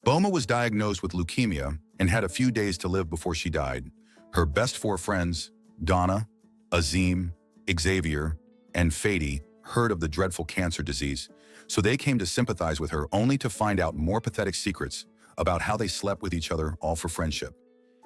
Boma was diagnosed with leukemia and had a few days to live before she died. Her best four friends, Donna, Azeem, Xavier, and Fadey, heard of the dreadful cancer disease, so they came to sympathize with her only to find out more pathetic secrets about how they slept with each other, all for friendship.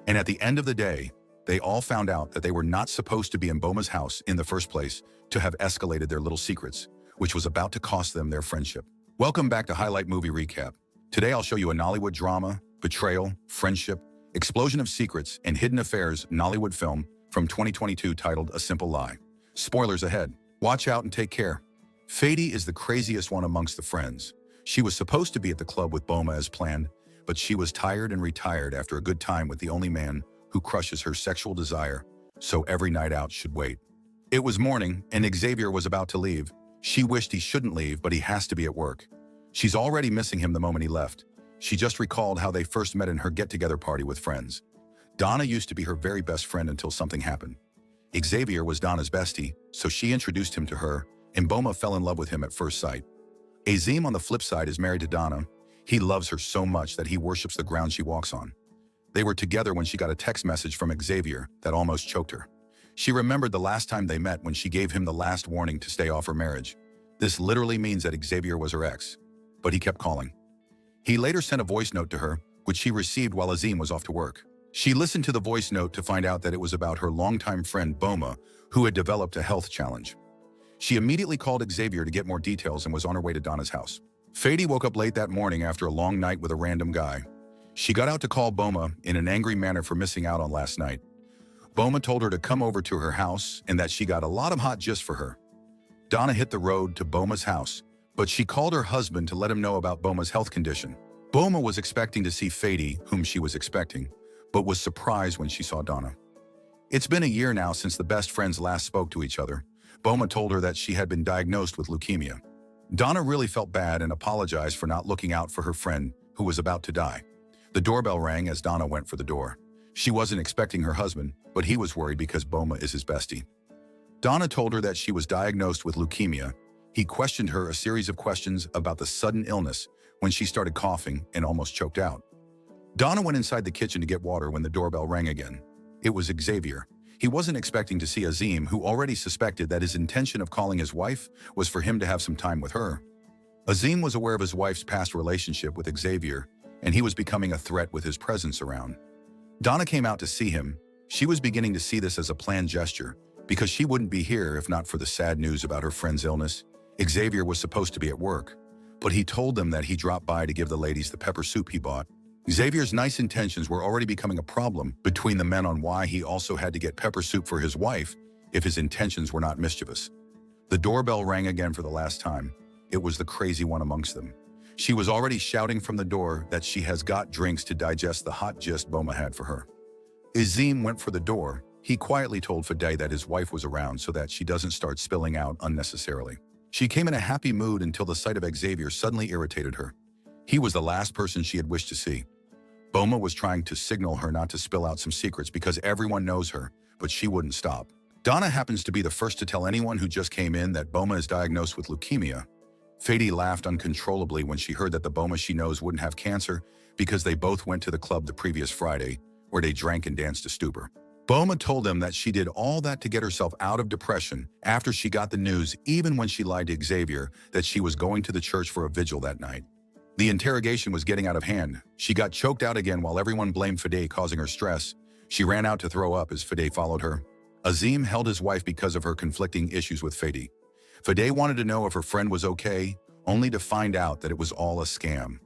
And at the end of the day, they all found out that they were not supposed to be in Boma's house in the first place to have escalated their little secrets, which was about to cost them their friendship. Welcome back to Highlight Movie Recap. Today I'll show you a Nollywood drama, betrayal, friendship, explosion of secrets, and hidden affairs Nollywood film from 2022 titled A Simple Lie. Spoilers ahead. Watch out and take care. Fadey is the craziest one amongst the friends. She was supposed to be at the club with Boma as planned, but she was tired and retired after a good time with the only man who crushes her sexual desire, so every night out should wait. It was morning, and Xavier was about to leave. She wished he shouldn't leave, but he has to be at work. She's already missing him the moment he left. She just recalled how they first met in her get-together party with friends. Donna used to be her very best friend until something happened. Xavier was Donna's bestie, so she introduced him to her, and Boma fell in love with him at first sight. Azeem, on the flip side, is married to Donna. He loves her so much that he worships the ground she walks on. They were together when she got a text message from Xavier that almost choked her. She remembered the last time they met when she gave him the last warning to stay off her marriage. This literally means that Xavier was her ex, but he kept calling. He later sent a voice note to her, which she received while Azeem was off to work. She listened to the voice note to find out that it was about her longtime friend Boma, who had developed a health challenge. She immediately called Xavier to get more details and was on her way to Donna's house. Fadey woke up late that morning after a long night with a random guy. She got out to call Boma in an angry manner for missing out on last night. Boma told her to come over to her house and that she got a lot of hot gist for her. Donna hit the road to Boma's house, but she called her husband to let him know about Boma's health condition. Boma was expecting to see Fadey, whom she was expecting, but was surprised when she saw Donna. It's been a year now since the best friends last spoke to each other. Boma told her that she had been diagnosed with leukemia. Donna really felt bad and apologized for not looking out for her friend who was about to die. The doorbell rang as Donna went for the door. She wasn't expecting her husband, but he was worried because Boma is his bestie. Donna told her that she was diagnosed with leukemia. He questioned her a series of questions about the sudden illness when she started coughing and almost choked out. Donna went inside the kitchen to get water when the doorbell rang again. It was Xavier. He wasn't expecting to see Azeem, who already suspected that his intention of calling his wife was for him to have some time with her. Azeem was aware of his wife's past relationship with Xavier, and he was becoming a threat with his presence around. Donna came out to see him. She was beginning to see this as a planned gesture, because she wouldn't be here if not for the sad news about her friend's illness. Xavier was supposed to be at work, but he told them that he dropped by to give the ladies the pepper soup he bought. Xavier's nice intentions were already becoming a problem between the men on why he also had to get pepper soup for his wife if his intentions were not mischievous. The doorbell rang again for the last time. It was the crazy one amongst them. She was already shouting from the door that she has got drinks to digest the hot gist Boma had for her. Azeem went for the door. He quietly told Fadey that his wife was around so that she doesn't start spilling out unnecessarily. She came in a happy mood until the sight of Xavier suddenly irritated her. He was the last person she had wished to see. Boma was trying to signal her not to spill out some secrets because everyone knows her, but she wouldn't stop. Donna happens to be the first to tell anyone who just came in that Boma is diagnosed with leukemia. Fadey laughed uncontrollably when she heard that the Boma she knows wouldn't have cancer because they both went to the club the previous Friday, where they drank and danced to stupor. Boma told them that she did all that to get herself out of depression after she got the news, even when she lied to Xavier that she was going to the church for a vigil that night. The interrogation was getting out of hand. She got choked out again while everyone blamed Fadey, causing her stress. She ran out to throw up as Fadey followed her. Azeem held his wife because of her conflicting issues with Fadey. Fadey wanted to know if her friend was okay, only to find out that it was all a scam.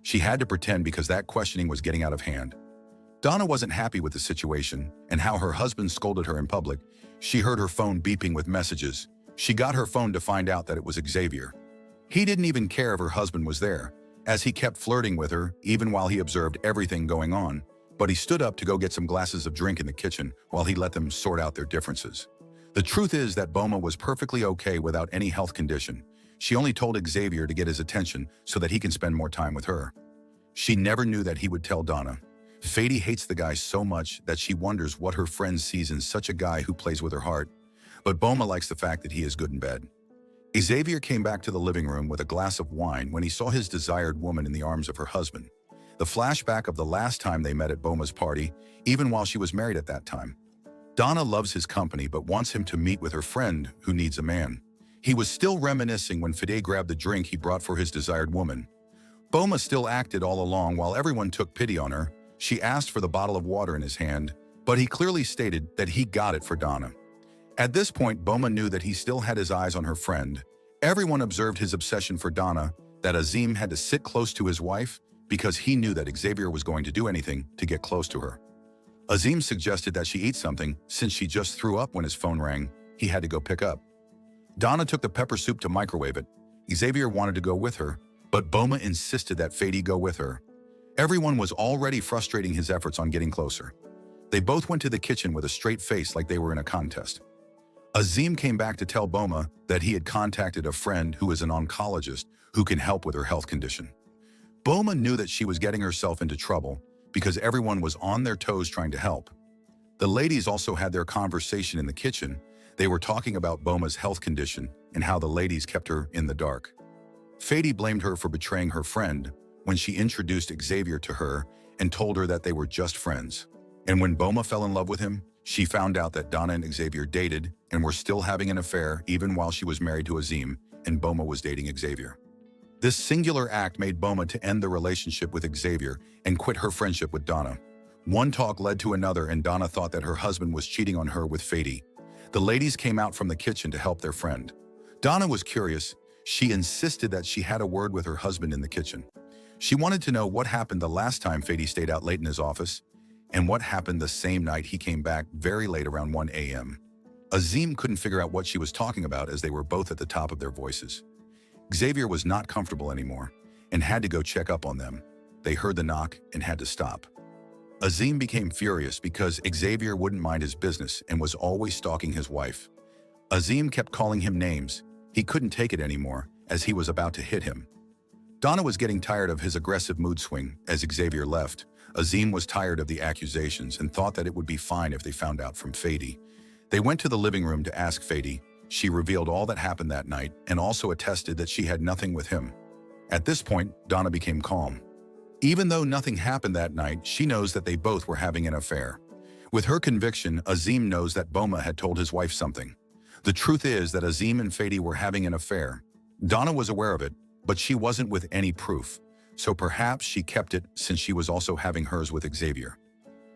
She had to pretend because that questioning was getting out of hand. Donna wasn't happy with the situation and how her husband scolded her in public. She heard her phone beeping with messages. She got her phone to find out that it was Xavier. He didn't even care if her husband was there, as he kept flirting with her even while he observed everything going on, but he stood up to go get some glasses of drink in the kitchen while he let them sort out their differences. The truth is that Boma was perfectly okay without any health condition. She only told Xavier to get his attention so that he can spend more time with her. She never knew that he would tell Donna. Fadey hates the guy so much that she wonders what her friend sees in such a guy who plays with her heart, but Boma likes the fact that he is good in bed. Xavier came back to the living room with a glass of wine when he saw his desired woman in the arms of her husband. the flashback of the last time they met at Boma's party, even while she was married at that time. Donna loves his company but wants him to meet with her friend who needs a man. He was still reminiscing when Fadey grabbed the drink he brought for his desired woman. Boma still acted all along while everyone took pity on her. She asked for the bottle of water in his hand, but he clearly stated that he got it for Donna. At this point, Boma knew that he still had his eyes on her friend. Everyone observed his obsession for Donna, that Azeem had to sit close to his wife because he knew that Xavier was going to do anything to get close to her. Azeem suggested that she eat something since she just threw up when his phone rang. He had to go pick up. Donna took the pepper soup to microwave it. Xavier wanted to go with her, but Boma insisted that Fadey go with her. Everyone was already frustrating his efforts on getting closer. They both went to the kitchen with a straight face like they were in a contest. Azeem came back to tell Boma that he had contacted a friend who is an oncologist who can help with her health condition. Boma knew that she was getting herself into trouble because everyone was on their toes trying to help. The ladies also had their conversation in the kitchen. They were talking about Boma's health condition and how the ladies kept her in the dark. Fadey blamed her for betraying her friend when she introduced Xavier to her and told her that they were just friends. And when Boma fell in love with him, she found out that Donna and Xavier dated and were still having an affair even while she was married to Azeem and Boma was dating Xavier. This singular act made Boma to end the relationship with Xavier and quit her friendship with Donna. One talk led to another and Donna thought that her husband was cheating on her with Fadey. The ladies came out from the kitchen to help their friend. Donna was curious. She insisted that she had a word with her husband in the kitchen. She wanted to know what happened the last time Fadey stayed out late in his office and what happened the same night he came back very late around 1 a.m. Azeem couldn't figure out what she was talking about as they were both at the top of their voices. Xavier was not comfortable anymore and had to go check up on them. They heard the knock and had to stop. Azeem became furious because Xavier wouldn't mind his business and was always stalking his wife. Azeem kept calling him names. He couldn't take it anymore as he was about to hit him. Donna was getting tired of his aggressive mood swing as Xavier left. Azeem was tired of the accusations and thought that it would be fine if they found out from Fadey. They went to the living room to ask Fadey. She revealed all that happened that night and also attested that she had nothing with him. At this point, Donna became calm. Even though nothing happened that night, she knows that they both were having an affair. With her conviction, Azeem knows that Boma had told his wife something. The truth is that Azeem and Fadey were having an affair. Donna was aware of it, but she wasn't with any proof, so perhaps she kept it since she was also having hers with Xavier.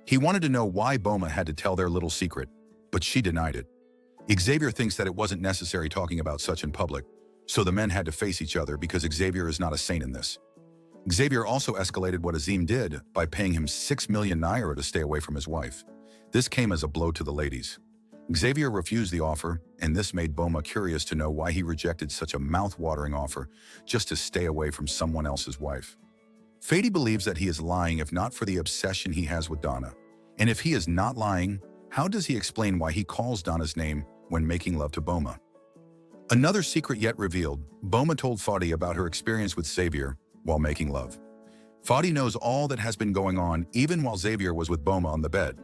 He wanted to know why Boma had to tell their little secret, but she denied it. Xavier thinks that it wasn't necessary talking about such in public, so the men had to face each other because Xavier is not a saint in this. Xavier also escalated what Azeem did by paying him 6 million naira to stay away from his wife. This came as a blow to the ladies. Xavier refused the offer, and this made Boma curious to know why he rejected such a mouth-watering offer just to stay away from someone else's wife. Fadey believes that he is lying if not for the obsession he has with Donna. And if he is not lying, how does he explain why he calls Donna's name when making love to Boma? Another secret yet revealed, Boma told Fadey about her experience with Xavier while making love. Fadey knows all that has been going on even while Xavier was with Boma on the bed.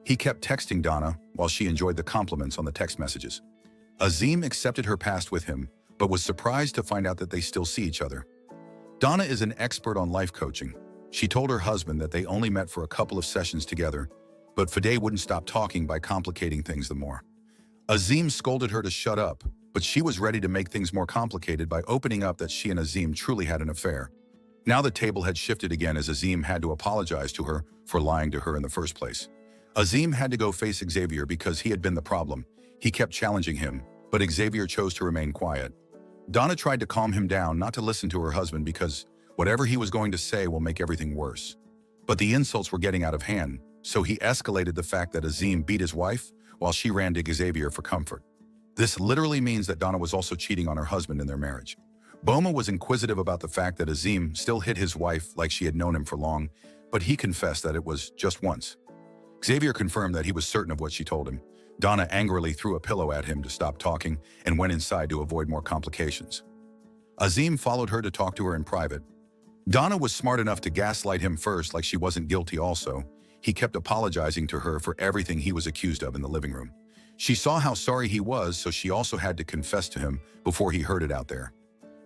He kept texting Donna while she enjoyed the compliments on the text messages. Azeem accepted her past with him, but was surprised to find out that they still see each other. Donna is an expert on life coaching. She told her husband that they only met for a couple of sessions together, but Fadey wouldn't stop talking by complicating things the more. Azeem scolded her to shut up, but she was ready to make things more complicated by opening up that she and Azeem truly had an affair. Now the table had shifted again as Azeem had to apologize to her for lying to her in the first place. Azeem had to go face Xavier because he had been the problem. He kept challenging him, but Xavier chose to remain quiet. Donna tried to calm him down not to listen to her husband because whatever he was going to say will make everything worse. But the insults were getting out of hand, so he escalated the fact that Azeem beat his wife while she ran to Xavier for comfort. This literally means that Donna was also cheating on her husband in their marriage. Boma was inquisitive about the fact that Azeem still hit his wife like she had known him for long, but he confessed that it was just once. Xavier confirmed that he was certain of what she told him. Donna angrily threw a pillow at him to stop talking and went inside to avoid more complications. Azeem followed her to talk to her in private. Donna was smart enough to gaslight him first like she wasn't guilty also. He kept apologizing to her for everything he was accused of in the living room. She saw how sorry he was, so she also had to confess to him before he heard it out there.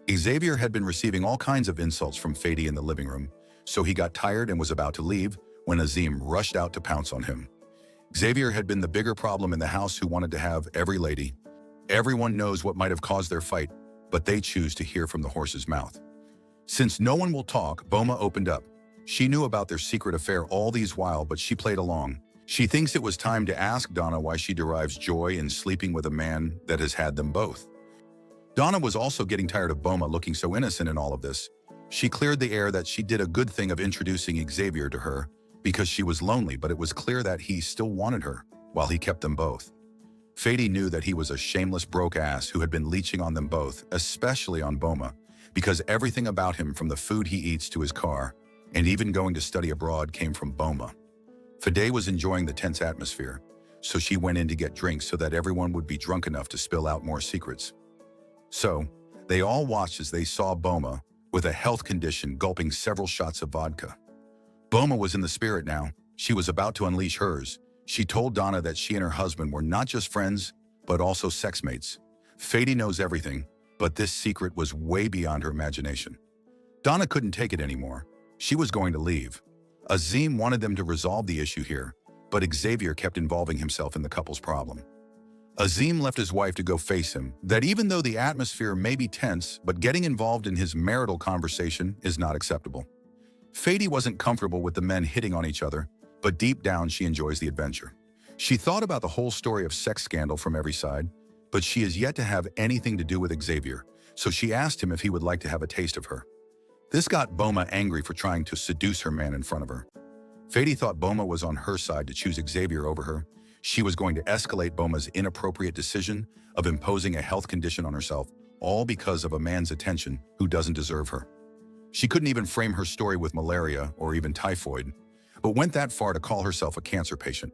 Xavier had been receiving all kinds of insults from Fadey in the living room, so he got tired and was about to leave when Azeem rushed out to pounce on him. Xavier had been the bigger problem in the house who wanted to have every lady. Everyone knows what might have caused their fight, but they choose to hear from the horse's mouth. Since no one will talk, Boma opened up. She knew about their secret affair all these while, but she played along. She thinks it was time to ask Donna why she derives joy in sleeping with a man that has had them both. Donna was also getting tired of Boma looking so innocent in all of this. She cleared the air that she did a good thing of introducing Xavier to her because she was lonely, but it was clear that he still wanted her while he kept them both. Fadey knew that he was a shameless broke ass who had been leeching on them both, especially on Boma, because everything about him, from the food he eats to his car, and even going to study abroad, came from Boma. Fadey was enjoying the tense atmosphere, so she went in to get drinks so that everyone would be drunk enough to spill out more secrets. So, they all watched as they saw Boma, with a health condition, gulping several shots of vodka. Boma was in the spirit now. She was about to unleash hers. She told Donna that she and her husband were not just friends, but also sex mates. Fadey knows everything, but this secret was way beyond her imagination. Donna couldn't take it anymore. She was going to leave. Azeem wanted them to resolve the issue here, but Xavier kept involving himself in the couple's problem. Azeem left his wife to go face him, that even though the atmosphere may be tense, but getting involved in his marital conversation is not acceptable. Fadey wasn't comfortable with the men hitting on each other, but deep down she enjoys the adventure. She thought about the whole story of sex scandal from every side, but she is yet to have anything to do with Xavier, so she asked him if he would like to have a taste of her. This got Boma angry for trying to seduce her man in front of her. Fadey thought Boma was on her side to choose Xavier over her. She was going to escalate Boma's inappropriate decision of imposing a health condition on herself, all because of a man's attention who doesn't deserve her. She couldn't even frame her story with malaria or even typhoid, but went that far to call herself a cancer patient.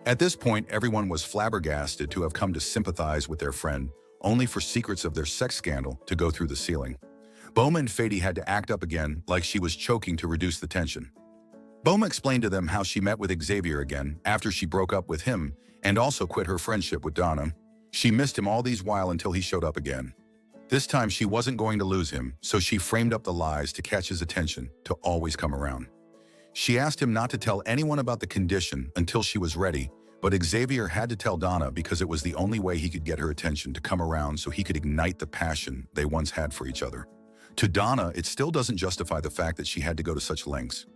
At this point, everyone was flabbergasted to have come to sympathize with their friend, only for secrets of their sex scandal to go through the ceiling. Boma and Fadey had to act up again, like she was choking to reduce the tension. Boma explained to them how she met with Xavier again after she broke up with him and also quit her friendship with Donna. She missed him all these while until he showed up again. This time she wasn't going to lose him, so she framed up the lies to catch his attention to always come around. She asked him not to tell anyone about the condition until she was ready, but Xavier had to tell Donna because it was the only way he could get her attention to come around so he could ignite the passion they once had for each other. To Donna, it still doesn't justify the fact that she had to go to such lengths.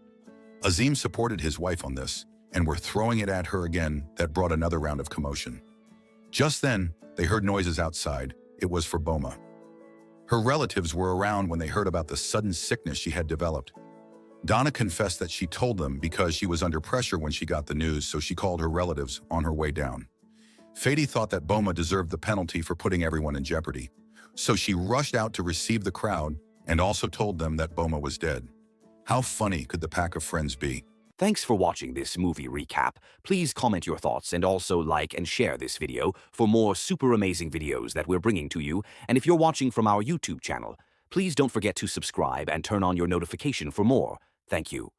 Azeem supported his wife on this, and were throwing it at her again. That brought another round of commotion. Just then, they heard noises outside. It was for Boma. Her relatives were around when they heard about the sudden sickness she had developed. Donna confessed that she told them because she was under pressure when she got the news, so she called her relatives on her way down. Fadey thought that Boma deserved the penalty for putting everyone in jeopardy, so she rushed out to receive the crowd and also told them that Boma was dead. How funny could the pack of friends be? Thanks for watching this movie recap. Please comment your thoughts and also like and share this video for more super amazing videos that we're bringing to you. And if you're watching from our YouTube channel, please don't forget to subscribe and turn on your notification for more. Thank you.